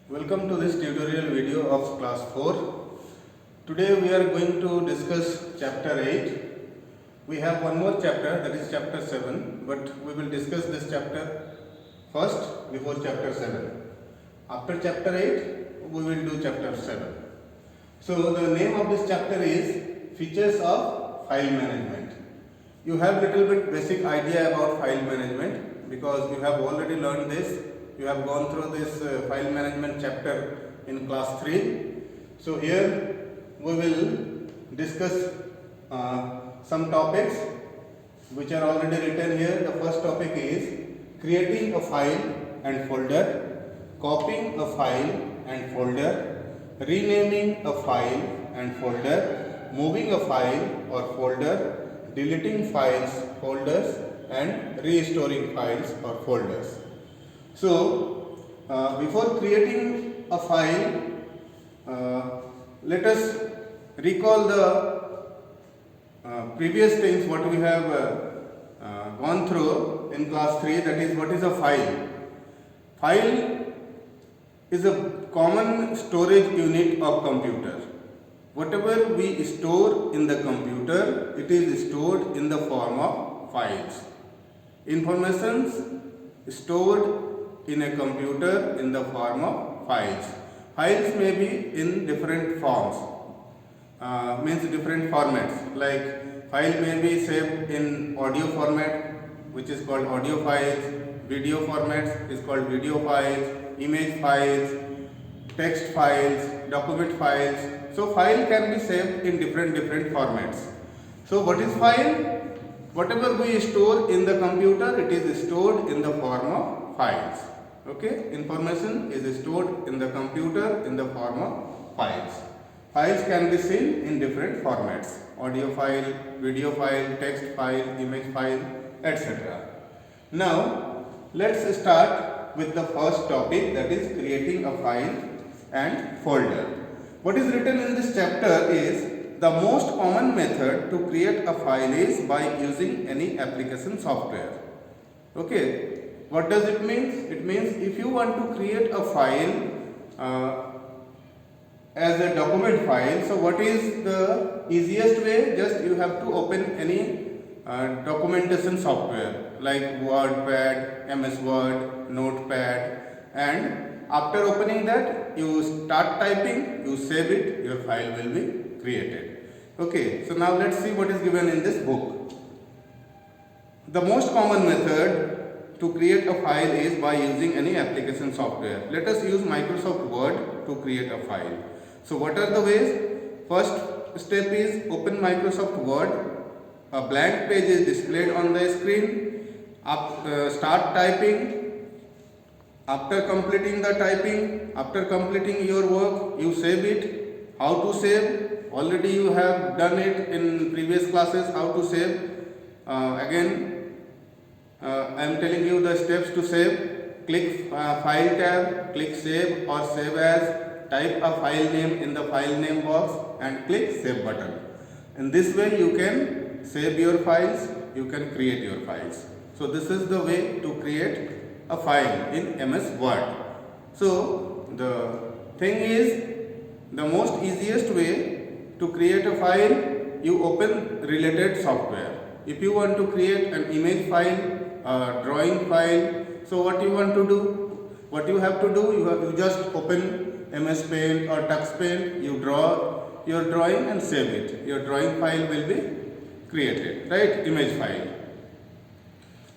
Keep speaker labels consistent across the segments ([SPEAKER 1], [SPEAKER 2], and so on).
[SPEAKER 1] Welcome to this tutorial video of class 4. Today we are going to discuss chapter 8. We have one more chapter, that is chapter 7, but we will discuss this chapter first before chapter 7. After chapter 8 we will do chapter 7. So the name of this chapter is Features of File Management. You have little bit basic idea about file management because you have already learned this. You have gone through this file management chapter in class 3. So here we will discuss some topics which are already written here. The first topic is creating a file and folder, copying a file and folder, renaming a file and folder, moving a file or folder, deleting files, folders, and restoring files or folders. So, before creating a file, let us recall the previous things what we have gone through in class 3, that is what is a file. File is a common storage unit of computer. Whatever we store in the computer, it is stored in the form of files. Information stored in a computer in the form of files. Files may be in different forms, means different formats. Like file may be saved in audio format, which is called audio files. Video formats is called video files. Image files, text files, document files. So file can be saved in different formats. So what is file? Whatever we store in the computer, it is stored in the form of files. Okay, information is stored in the computer in the form of files. Files can be seen in different formats: audio file, video file, text file, image file, etc. Now let's start with the first topic, that is creating a file and folder. What is written in this chapter is the most common method to create a file is by using any application software. Okay, what does it mean? It means if you want to create a file as a document file, so what is the easiest way? Just you have to open any documentation software like WordPad, MS Word, Notepad, and after opening that you start typing, you save it, your file will be created. Okay, so now let's see what is given in this book. The most common method to create a file is by using any application software. Let us use Microsoft Word to create a file. So what are the ways? First step is open Microsoft Word. A blank page is displayed on the screen. Start typing. After completing the typing, after completing your work, you save it. How to save? Already you have done it in previous classes, how to save. Again, I am telling you the steps to save. Click File tab, click Save or Save As, type a file name in the file name box and click Save button. In this way you can save your files, you can create your files. So this is the way to create a file in MS Word. So the thing is, the most easiest way to create a file, you open related software. If you want to create an image file, a drawing file, so what you want to do? What you have to do, you just open MS Paint or Tux Paint, you draw your drawing and save it. Your drawing file will be created, right? Image file.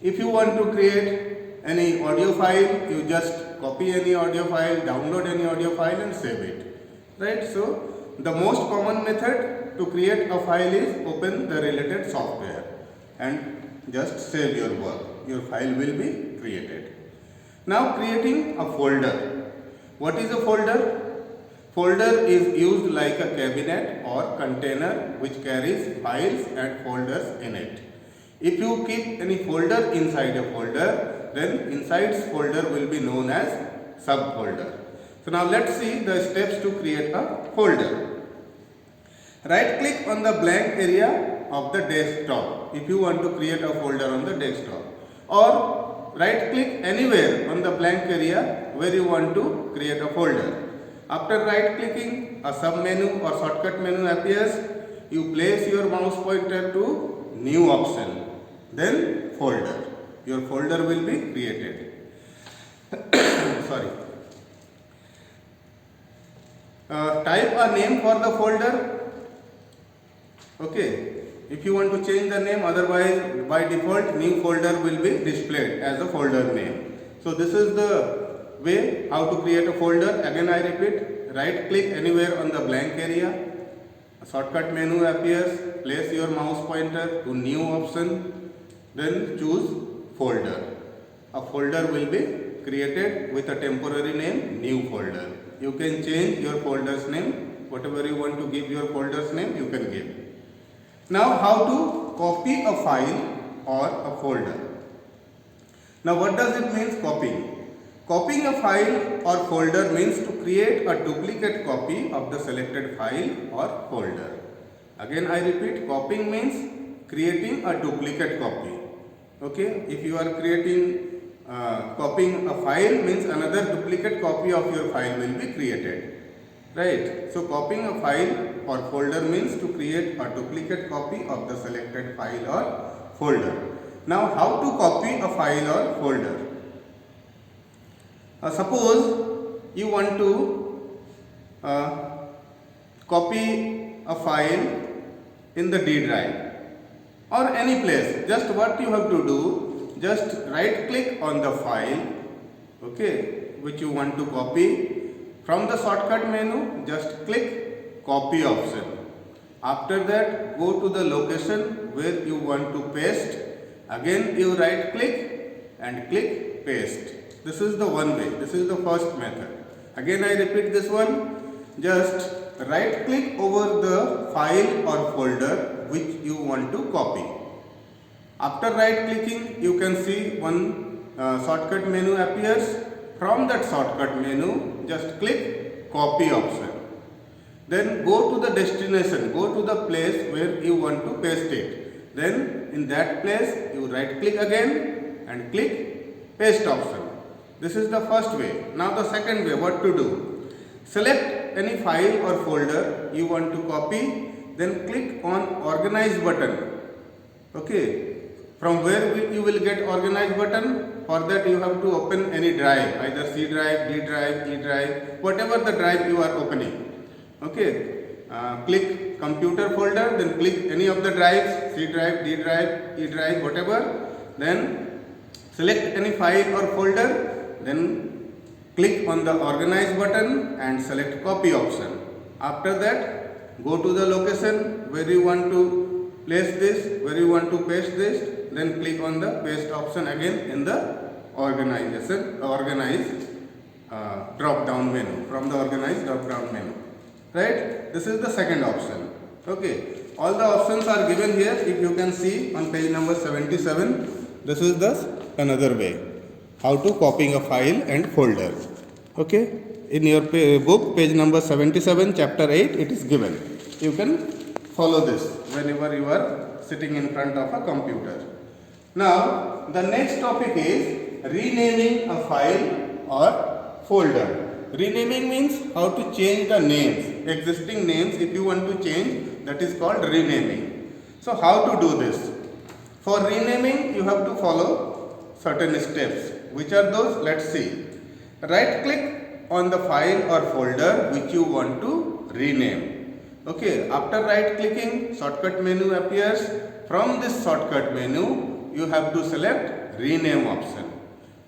[SPEAKER 1] If you want to create any audio file, you just copy any audio file, download any audio file and save it, right? So the most common method to create a file is open the related software and just save your work. Your file will be created. Now creating a folder. What is a folder? Folder is used like a cabinet or container which carries files and folders in it. If you keep any folder inside a folder, then inside folder will be known as subfolder. So now let's see the steps to create a folder. Right click on the blank area of the desktop if you want to create a folder on the desktop, or right click anywhere on the blank area where you want to create a folder. After right clicking, a sub menu or shortcut menu appears. You place your mouse pointer to new option, then folder. Your folder will be created. Sorry. Type a name for the folder. Okay. If you want to change the name, otherwise by default new folder will be displayed as a folder name. So this is the way how to create a folder. Again I repeat, right click anywhere on the blank area. A shortcut menu appears. Place your mouse pointer to new option. Then choose folder. A folder will be created with a temporary name, new folder. You can change your folder's name. Whatever you want to give your folder's name, you can give. Now how to copy a file or a folder. Now what does it mean copying? Copying a file or folder means to create a duplicate copy of the selected file or folder. Again I repeat, copying means creating a duplicate copy. Okay, if you are copying a file means another duplicate copy of your file will be created. Right. So copying a file or folder means to create a duplicate copy of the selected file or folder. Now how to copy a file or folder? Suppose you want to copy a file in the D drive or any place. Just what you have to do, just right click on the file, okay, which you want to copy. From the shortcut menu, just click copy option. After that, go to the location where you want to paste. Again you right click and click paste. This is the one way. This is the first method. Again I repeat this one. Just right click over the file or folder which you want to copy. After right clicking, you can see one shortcut menu appears. From that shortcut menu, just click copy option. Then go to the destination, go to the place where you want to paste it. Then in that place, you right click again and click paste option. This is the first way. Now the second way, what to do? Select any file or folder you want to copy, then click on organize button. Okay. From where you will get organize button? For that you have to open any drive, either C drive, D drive, E drive, whatever the drive you are opening. Okay. Click computer folder, then click any of the drives, C drive, D drive, E drive, whatever. Then select any file or folder. Then click on the organize button and select copy option. After that, go to the location where you want to place this, where you want to paste this. Then click on the paste option again in the organize drop down menu, from the organize drop down menu. Right? This is the second option. Okay. All the options are given here. If you can see on page number 77, this is the another way how to copying a file and folder. Okay. In your book, page number 77, chapter 8, it is given. You can follow this whenever you are sitting in front of a computer. Now, the next topic is renaming a file or folder. Renaming means how to change the names, existing names. If you want to change, that is called renaming. So, how to do this? For renaming, you have to follow certain steps. Which are those? Let's see. Right click on the file or folder which you want to rename. Okay, after right clicking, shortcut menu appears. From this shortcut menu, you have to select rename option.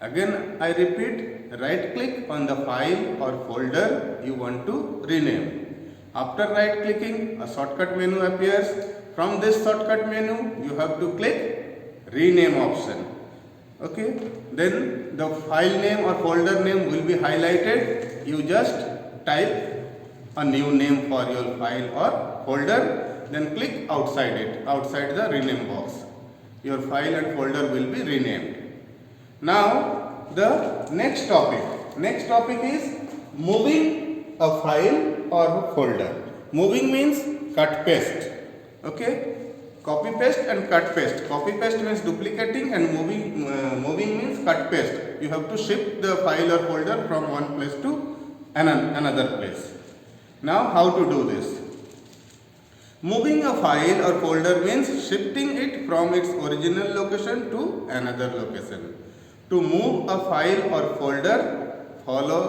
[SPEAKER 1] Again, I repeat, right click on the file or folder you want to rename. After right clicking, a shortcut menu appears. From this shortcut menu, you have to click rename option. Okay, then the file name or folder name will be highlighted. You just type a new name for your file or folder, then click outside it, outside the rename box. Your file and folder will be renamed. Now the next topic is moving a file or folder. Moving means cut paste. Okay, copy paste and cut paste. Copy paste means duplicating and moving means cut paste. You have to shift the file or folder from one place to another place. Now how to do this? Moving a file or folder means shifting it from its original location to another location. To move a file or folder, follow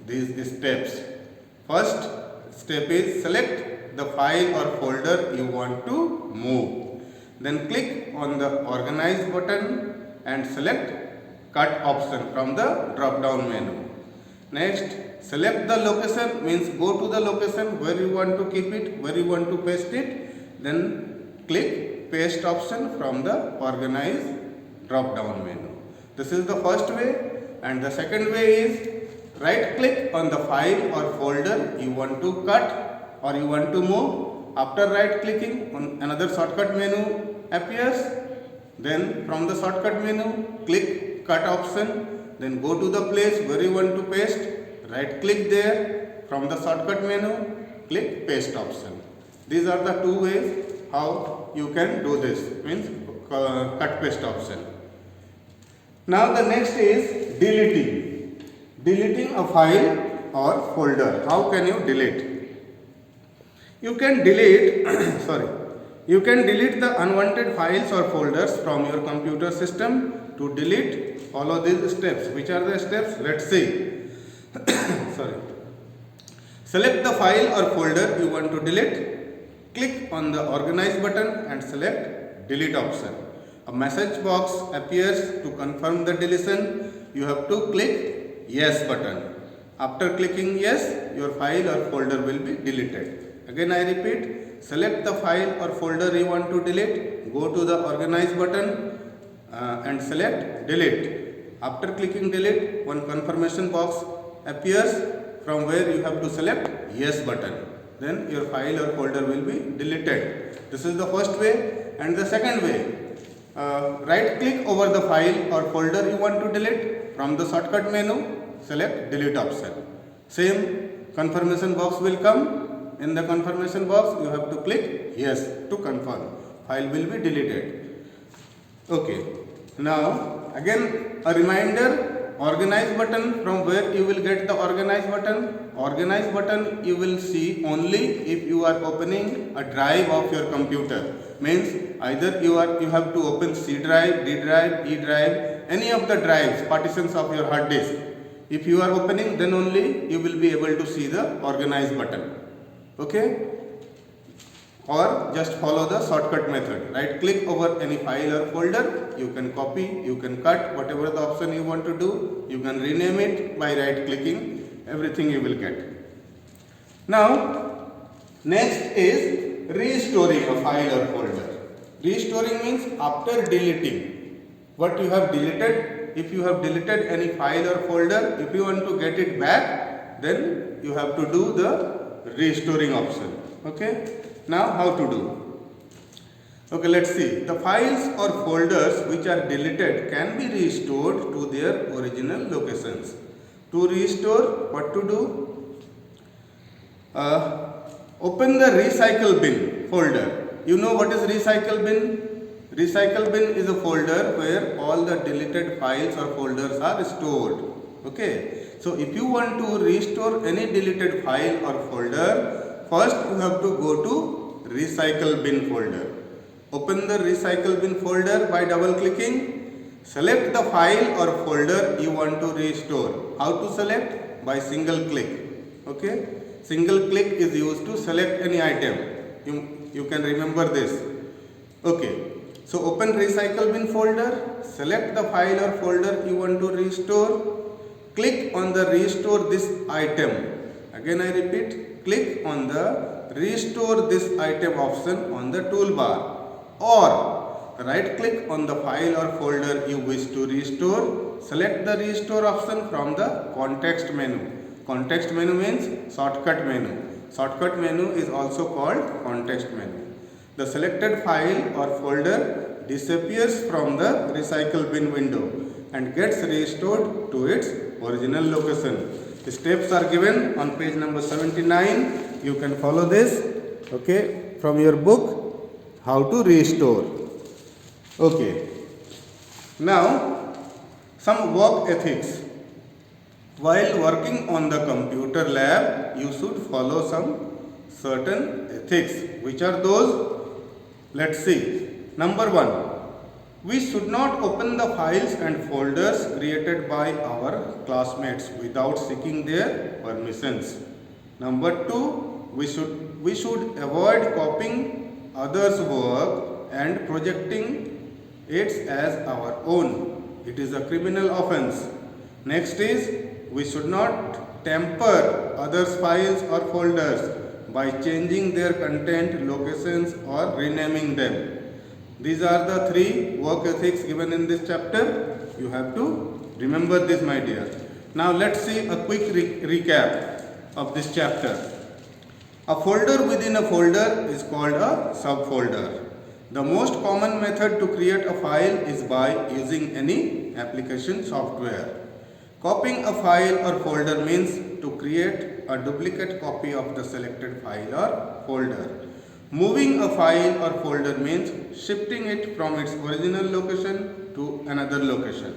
[SPEAKER 1] these steps. First step is select the file or folder you want to move. Then click on the organize button and select cut option from the drop down menu. Next, select the location means go to the location where you want to keep it, where you want to paste it. Then click paste option from the organize drop down menu. This is the first way, and the second way is right click on the file or folder you want to cut or you want to move. After right clicking on another shortcut menu appears. Then from the shortcut menu click cut option. Then go to the place where you want to paste, right click there, from the shortcut menu, click paste option. These are the two ways how you can do this, means cut paste option. Now the next is deleting. Deleting a file or folder. How can you delete? You can delete, you can delete the unwanted files or folders from your computer system. To delete, follow these steps. Which are the steps? Let's see. Select the file or folder you want to delete. Click on the organize button and select delete option. A message box appears. To confirm the deletion, you have to click yes button. After clicking yes, your file or folder will be deleted. Again I repeat, select the file or folder you want to delete. Go to the organize button and select delete. After clicking delete, one confirmation box appears from where you have to select yes button. Then your file or folder will be deleted. This is the first way. And the second way, right click over the file or folder you want to delete. From the shortcut menu, select delete option. Same confirmation box will come. In the confirmation box, you have to click yes to confirm. File will be deleted. Okay. Now again a reminder, organize button, from where you will get the organize button. Organize button you will see only if you are opening a drive of your computer. Means either you have to open C drive, D drive, E drive, any of the drives, partitions of your hard disk. If you are opening, then only you will be able to see the organize button. Okay? Or just follow the shortcut method. Right click over any file or folder. You can copy, you can cut, whatever the option you want to do. You can rename it by right clicking. Everything you will get. Now, next is restoring a file or folder. Restoring means after deleting what you have deleted. If you have deleted any file or folder, if you want to get it back, then you have to do the restoring option. Okay? Now how to do? Okay, let's see. The files or folders which are deleted can be restored to their original locations. To restore, what to do? Open the recycle bin folder. You know what is recycle bin? Recycle bin is a folder where all the deleted files or folders are stored. Okay. So if you want to restore any deleted file or folder, first you have to go to recycle bin folder. Open the recycle bin folder by double clicking. Select the file or folder you want to restore. How to select? By single click. Okay. Single click is used to select any item. You can remember this. Okay. So open recycle bin folder. Select the file or folder you want to restore. Click on the restore this item. Again I repeat, click on the restore this item option on the toolbar, or right click on the file or folder you wish to restore. Select the restore option from the context menu. Context menu means shortcut menu. Shortcut menu is also called context menu. The selected file or folder disappears from the recycle bin window and gets restored to its original location. The steps are given on page number 79. You can follow this, okay, from your book, how to restore. Okay. Now, some work ethics. While working on the computer lab, you should follow some certain ethics. Which are those? Let's see. Number 1. We should not open the files and folders created by our classmates without seeking their permissions. Number 2. We should avoid copying others' work and projecting it as our own. It is a criminal offense. Next is, we should not tamper others' files or folders by changing their content, locations or renaming them. These are the 3 work ethics given in this chapter. You have to remember this, my dear. Now let's see a quick recap of this chapter. A folder within a folder is called a subfolder. The most common method to create a file is by using any application software. Copying a file or folder means to create a duplicate copy of the selected file or folder. Moving a file or folder means shifting it from its original location to another location.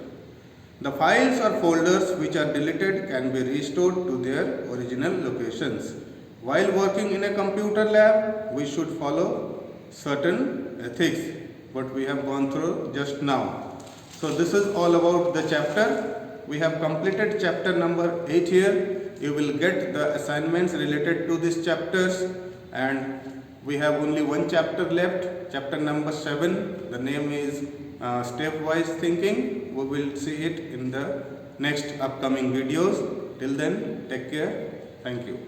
[SPEAKER 1] The files or folders which are deleted can be restored to their original locations. While working in a computer lab, we should follow certain ethics, what we have gone through just now. So this is all about the chapter. We have completed chapter number 8 here. You will get the assignments related to these chapters, and we have only one chapter left, chapter number 7. The name is Stepwise Thinking. We will see it in the next upcoming videos. Till then, take care. Thank you.